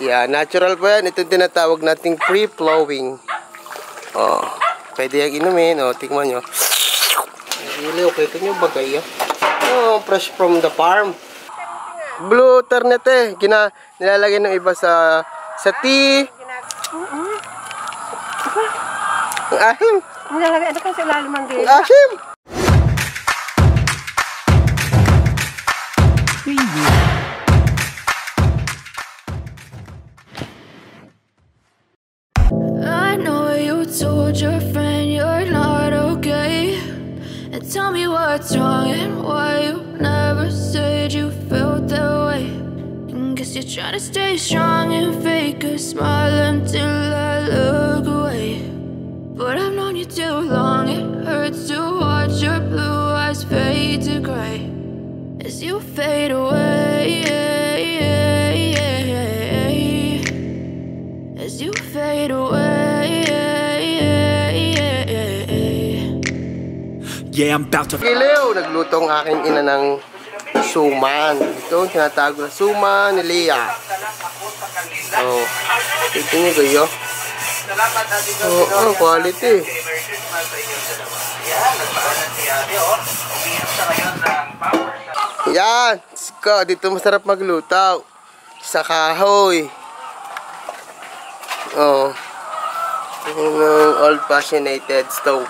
Yeah, natural po yan. Ito tinatawag nating free-flowing. Oh, pwede yung inumin. Oh, tingnan nyo. Iliw, kita nyo bagay. Oh, fresh from the farm. Blue ternate. Nilalagay ng iba sa tea. Ang ahim. Nilalagay ito kasi lalim ang gila. Ang ahim. I know you told your friend you're not okay, and tell me what's wrong and why you never said you felt that way. And guess you're trying to stay strong and fake a smile until I look away. But I've known you too long, it hurts to watch your blue eyes fade to gray as you fade away. As you fade away. Yeah, I'm about to. Iliw, nagluto ang aking ina ng suman. Ito, tinatawag na suman ni Leah. Oh, ito nyo kayo. Oh, quality. Yan, dito masarap magluto. Sa kahoy. Oh, old-fashioned stove.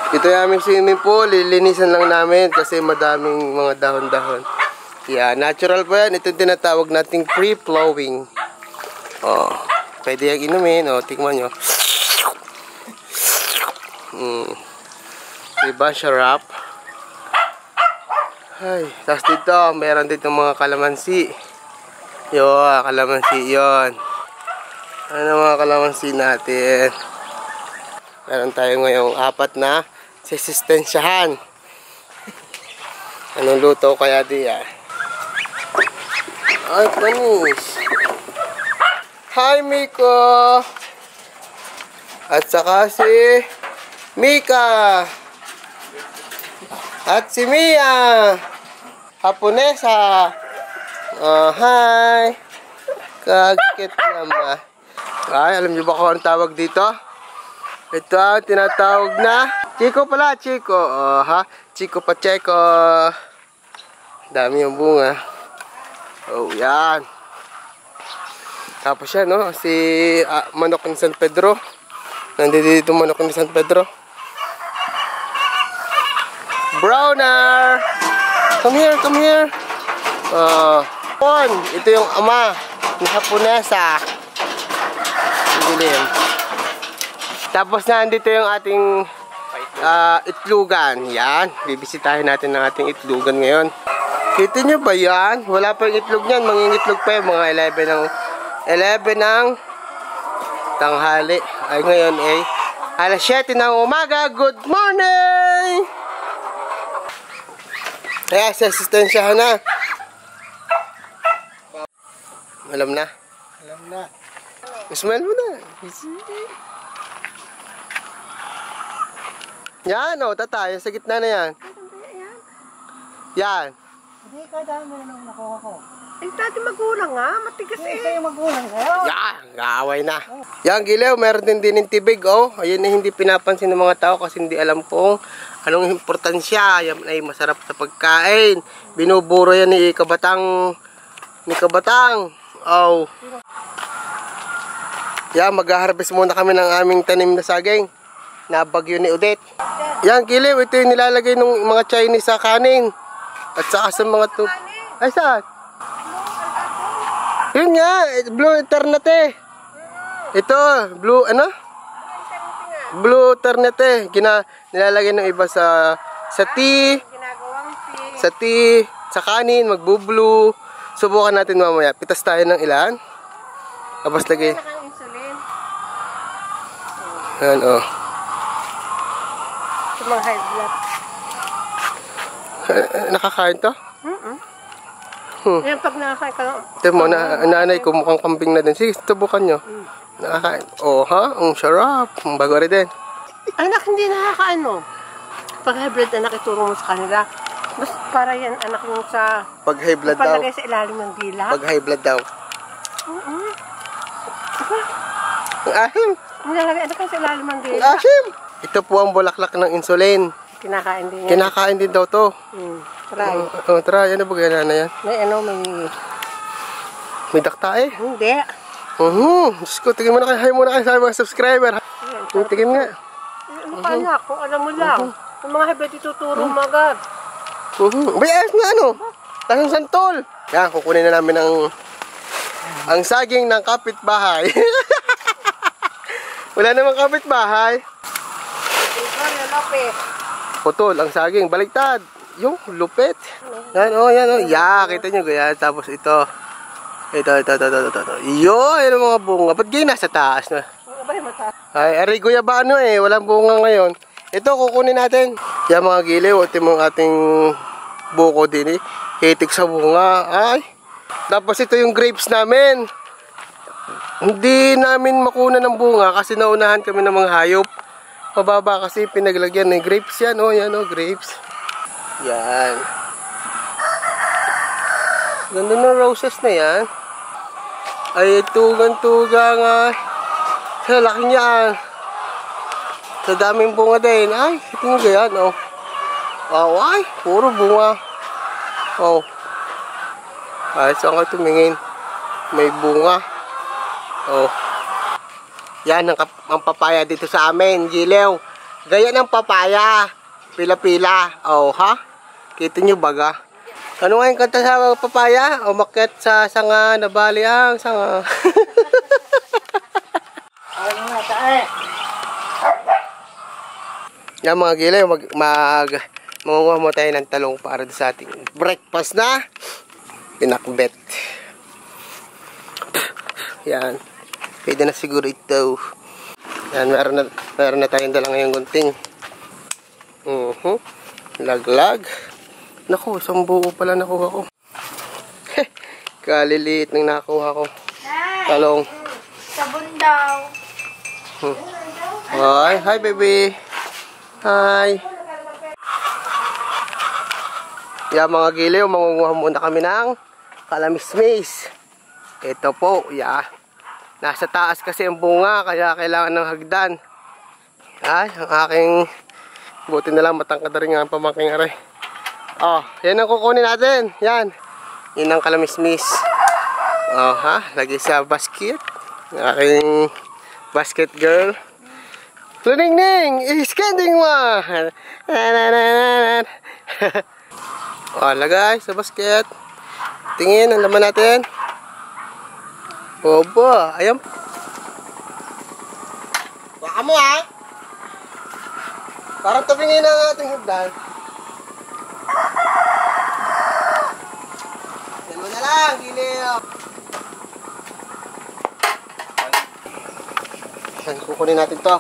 Ito yung aming swimming pool, lilinisan lang namin kasi madaming mga dahon-dahon. Yeah, natural po yan. Ito tinatawag nating free-flowing. Oh, pwede yung inumin. Oh, tingnan nyo. Diba, sarap? Ay, tapos dito, meron dito mga kalamansi. Yun, kalamansi yun. Ano mga kalamansi natin? Meron tayo ngayong 4 na sisistensyahan. Anong luto kaya diyan? Ay, panis. Hi, Miko! At saka si Mika! At si Mia! Haponesa! Oh, hi! Kagkit naman. Ay, alam niyo ba kung ang tawag dito? Ito ang tinatawag na Chico pala, Chico. Oh, ha? Chico Pacheco. Dami yung bunga. Oh, yan. Tapos yan, no? Si manok ng San Pedro. Nandito dito manok ng San Pedro. Browner! Come here, come here. Ito yung ama ni Haponesa. Dilim. Tapos na andito yung ating itlugan. Yan. Bibisitahin natin ang ating itlugan ngayon. Kita nyo ba yan? Wala pa yung itlog niyan. Mangingitlog pa yung mga 11 ng tanghali. Ay ngayon eh. Alas 7 ng umaga. Good morning! Kaya sa asistensyahan na. Alam na. Alam na. Smell mo na. Yan o, tatay. Sa gitna na yan. Yan. Hindi ka dami na nung nakuha ko. Eh, dati magulang nga. Matigas eh. Kayo magulang ngayon. Yan. Gaaway na. Yan, Gilew. Meron din yung tibig. Oh. Ayun na hindi pinapansin ng mga tao kasi hindi alam kung anong importansya. Yan ay masarap sa pagkain. Binuburo yan ni Kabatang. Oh. Yan, mag-harvest muna kami ng aming tanim na saging. Nabagyo ni Odette. Yan, Gilew. Ito yung nilalagay ng mga Chinese sa kanin. At saka sa mga ay, saan? Yun nga, blue ternate. Ito, blue, ano? Blue ternate. Nilalagay ng iba sa tea. Sa tea, sa kanin, magbo-blue. Subukan natin mamaya. Pitas tayo ng ilan. Tapos lagay. Yan, oh. Sa mga high blood. Nakakain to? Yan, pag nakakain ka lang. Ito mo, nanay ko mukhang kambing na din. Sige, subukan nyo. Nakakain. Oh, ha? Ang sarap. Ang bago rin din. Anak, hindi nakakain mo. Pag hybrid, anak, ituro mo sa kanila. Mas para yan anak yung sa... Pag high blood daw. Palagay sa ilalim ng dila. Pag high blood daw. Ang ahim. Nilalagay anak yung sa ilalim ng Ang dila. ahim. Ito po ang bulaklak ng insulin. Kinakain din yan. Kinakain din daw to. Try. Try. Ano ba gana na yan? May ano, may... May dakta eh. Hindi. Diyos ko, tingin mo na kayo. Hi muna kayo sa mga subscriber. Tingin nga. Ano pa anak? Kung alam mo lang. Yung mga hebet ituturo mo agad. May ayos na ano. Tahong santol. Yan, kukunin na namin ang saging ng kapitbahay. Wala namang kapitbahay. Putol, ang saging. Baliktad. Yung lupit. Yan, yan, yeah, kita nyo. Yan, tapos ito. Ito. Yun, yan ang mga bunga. Ba't ganyan nasa taas na? Ay, aray guyaba ano eh. Walang bunga ngayon. Ito, kukunin natin. Yan mga giliw. Ito yung ating buko din eh. Hitik sa bunga. Ay. Tapos ito yung grapes namin. Hindi namin makuna ng bunga kasi naunahan kami ng mga hayop. Mababa kasi pinaglagyan ng grapes yan. Oh, yan oh, grapes. Yan. Ganda ng roses na yan. Ay, tugang-tugang sa laki niya. Sa daming bunga din. Ay, ito nga yan, oh. Wow, ay, puro bunga. Oh. Ay, saan ka tumingin? May bunga. Oh. Yan, ang papaya dito sa amin, Gilew. Gaya ng papaya. Pila-pila. Oh, ha? Kita nyo baga? Ano nga yung kanta sa papaya? Umakyat sa sanga, nabali ang sanga. Yan mga gilay, mangunguha mo tayo ng talong para sa ating breakfast na pinakbet. Yan. Pwede na siguro ito. Yan, meron na tayong dala ngayong gunting. Laglag. Naku, isang buo pala nakuha ko. Kaliliit nang nakuha ko. Talong. Sabon daw. Hi baby. Hi. Yan mga giliw, mangunguha muna kami ng kalamismis. Ito po, nasa taas kasi ang bunga, kaya kailangan ng hagdan. Ay, ang aking, buti na lang matangkad rin nga ang pamangking aray. Oh, yan ang kukunin natin. Yan. Yan ang kalamismis. Oh, lagi sa basket. Ang aking basket girl. Luningning, iskending mo. Oh, lagay sa basket. Tingin, ang laman natin. Oba, ayan. Baka mo Parang tabingin ang ating hagdan. Yan mo na lang, giliw. Kukunin natin to.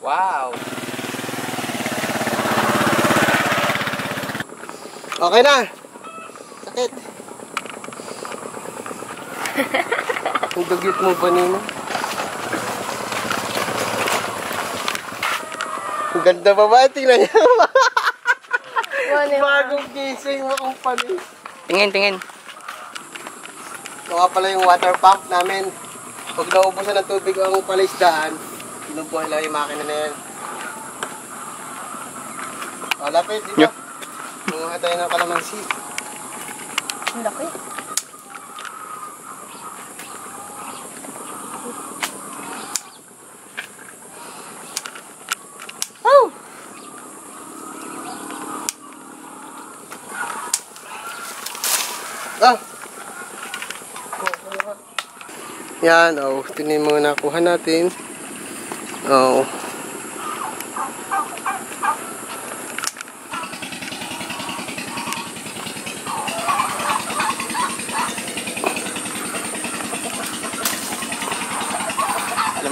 Wow. Okay na. Sakit. Ang dugyot mo ba nina? Ang ganda ba ba? Tingnan niya. Bagong gising mo kung panis. Tingin. Ito nga pala yung water pump namin. Pag naubusan ng tubig ang palisdaan, pinubuhay lang yung makina na yan. O, lapit, dito. Munguha tayo ng kalamansi. Ang laki. Oh! Yan, ito na yung mga nakuha natin. Alam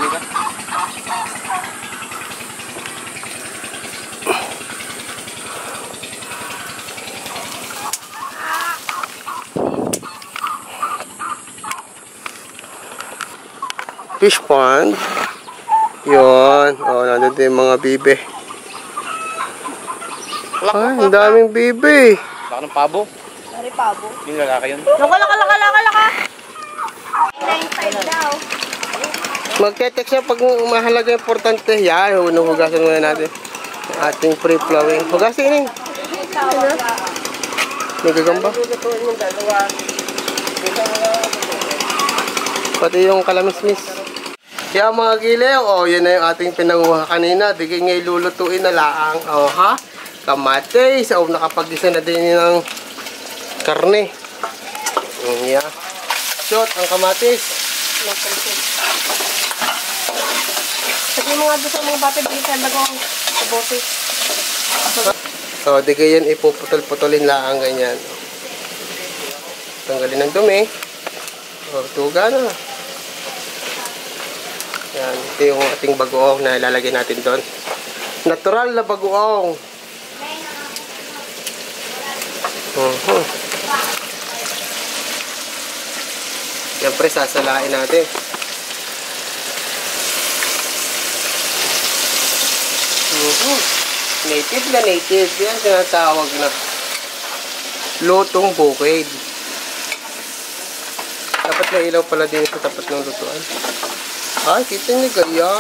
ka? Fish pond. Yun. Nandun yung mga bibe. Ay, ang daming bibi. Baka ng pabo. Sorry, pabo. Yung lalaki yun. Laka. 9.5 daw. Magte-text siya pag mahalaga importante. Yan, hugasan muna natin. Ating free-flowing. Hugasin yun. May gagamba. Pati yung kalamismis. Kaya mga gilew, yan na yung ating pinanguha kanina. Di kayo ngayon lulutuin na laang. Ha? Kamatis. Nakapag-isa na din ng karne. Yan. Shot ang kamatis. Kasi mga doon sa mga bata bilisan bagong kabote. Di kayo yan ipuputol-putulin laang ganyan. Tanggalin ng dumi. Tuga na. Yan, ito yung ating bagoong na ilalagay natin doon. Natural na bagoong. Siyempre, sasalain natin. Native na native. Yan, tinatawag na. Lutong bukid. Dapat may ilaw pala din sa tapat ng lutuan. Ay, kita niyo gaya.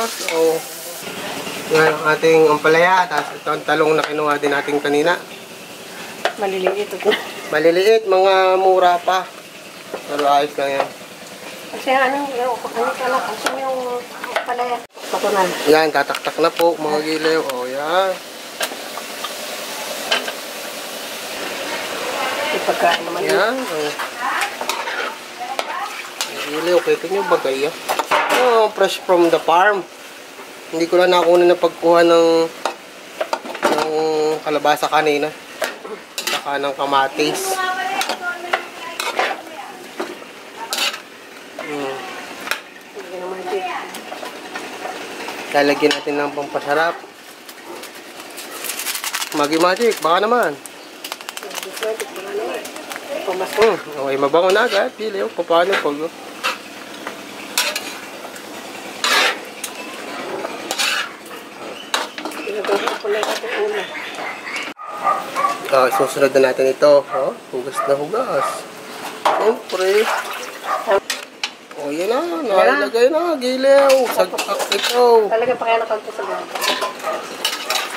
Yan ang ating ampalaya. Tapos ito ang talong na kinuha din natin kanina. Maliliit ito. Maliliit, mga mura pa. Pero ayos lang yan. Kasi ano yung palaya. Patunan. Yan, tataktak na po mga gilew. Yan. Ipagkain naman Yan. Gilew, kita nyo bagay. Fresh from the farm. Hindi ko lang nakuha na pagkuha ng kalabasa kanina. Saka ng kamatis. Lalagyan natin ng pampasarap. Magic, baka naman. Okay, mabango na agad. Pili, paano pag... Susunod na natin ito. Hugas na hugas. Siyempre. Yan na. Nailagay na. Gilew. Sagpak ito. Talaga pa kaya nakanto sa mga.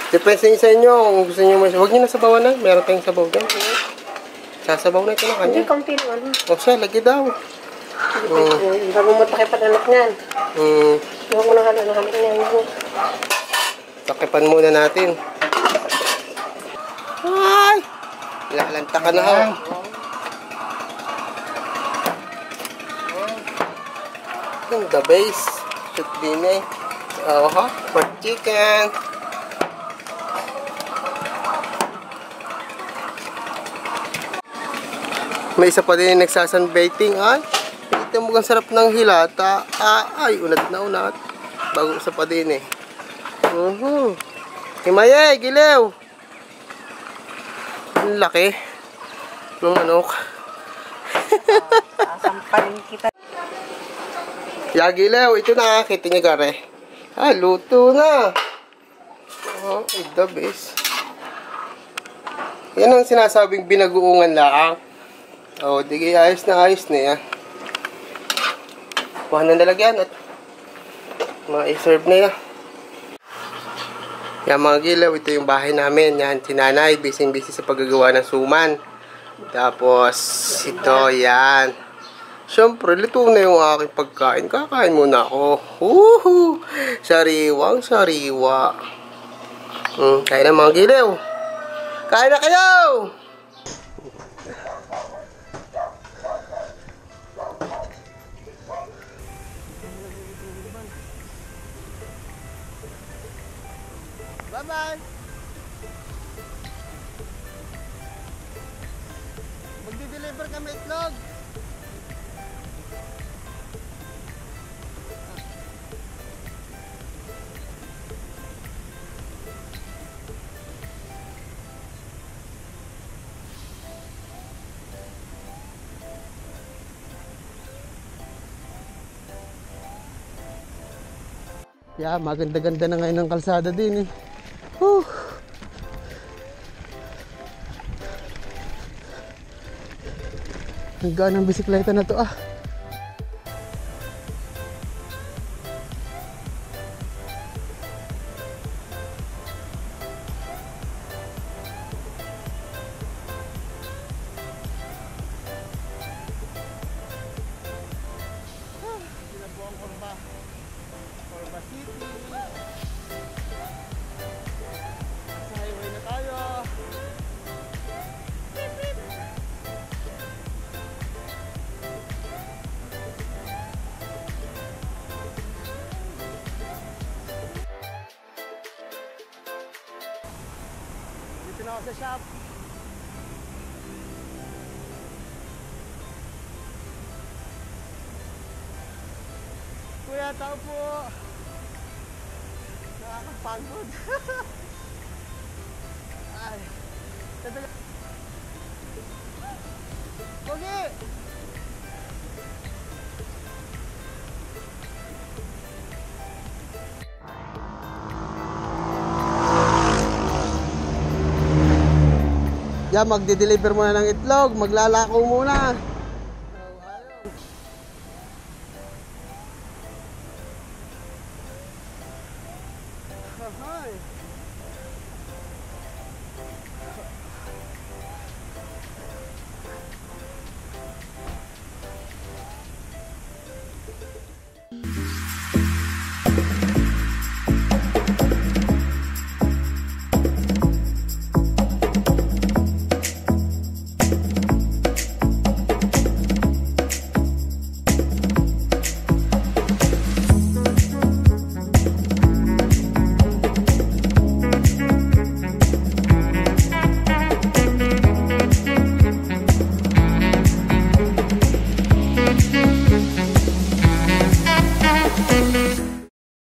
Depende sa inyo. Kung gusto nyo may... Huwag nyo na sabawan na. Meron tayong sabaw dyan. Sasabaw na ito na kanya. Hindi, kaunti lang ano. Siya, lagi daw. Bago mo takipan-anak niyan. Huwag mo na halik niyan. Takipan muna natin. Ay! Lalanta ka na ha. The base. Shoot din eh. Pork chicken. May isa pa din nagsasunbaiting. Ay, ito mukhang sarap ng hilata. Ay, unat na unat. Bago isa pa din eh. Himaye, gilew. Ang laki ng manok. Sasampalin kita. Gilew, ito na. Kita niyo gare. Luto na. The best. Yan ang sinasabing binaguungan lang. Di ayos na yan. Kuha na nalagyan at ma-serve na yan. Yan mga gilew, ito yung bahay namin. Yan, si nanay, busy sa paggagawa ng suman. Tapos, ito, yan. Siyempre, luto na yung aking pagkain. Kakain muna ako. Sariwang sariwa. Kain na mga gilew. Kain na kayo! Bye-bye! Magdi-deliver kami itlog. Maganda-ganda na ngayon ng kalsada din eh. Ang gaan ng bisikleta na to ah. Sinabuang Corba City. Sa highway na tayo. Dito na ako sa shop. Kuya, tao po. Nakakapagod. Ay. Tadala. Pogi! Magde-deliver muna ng itlog, maglalako muna.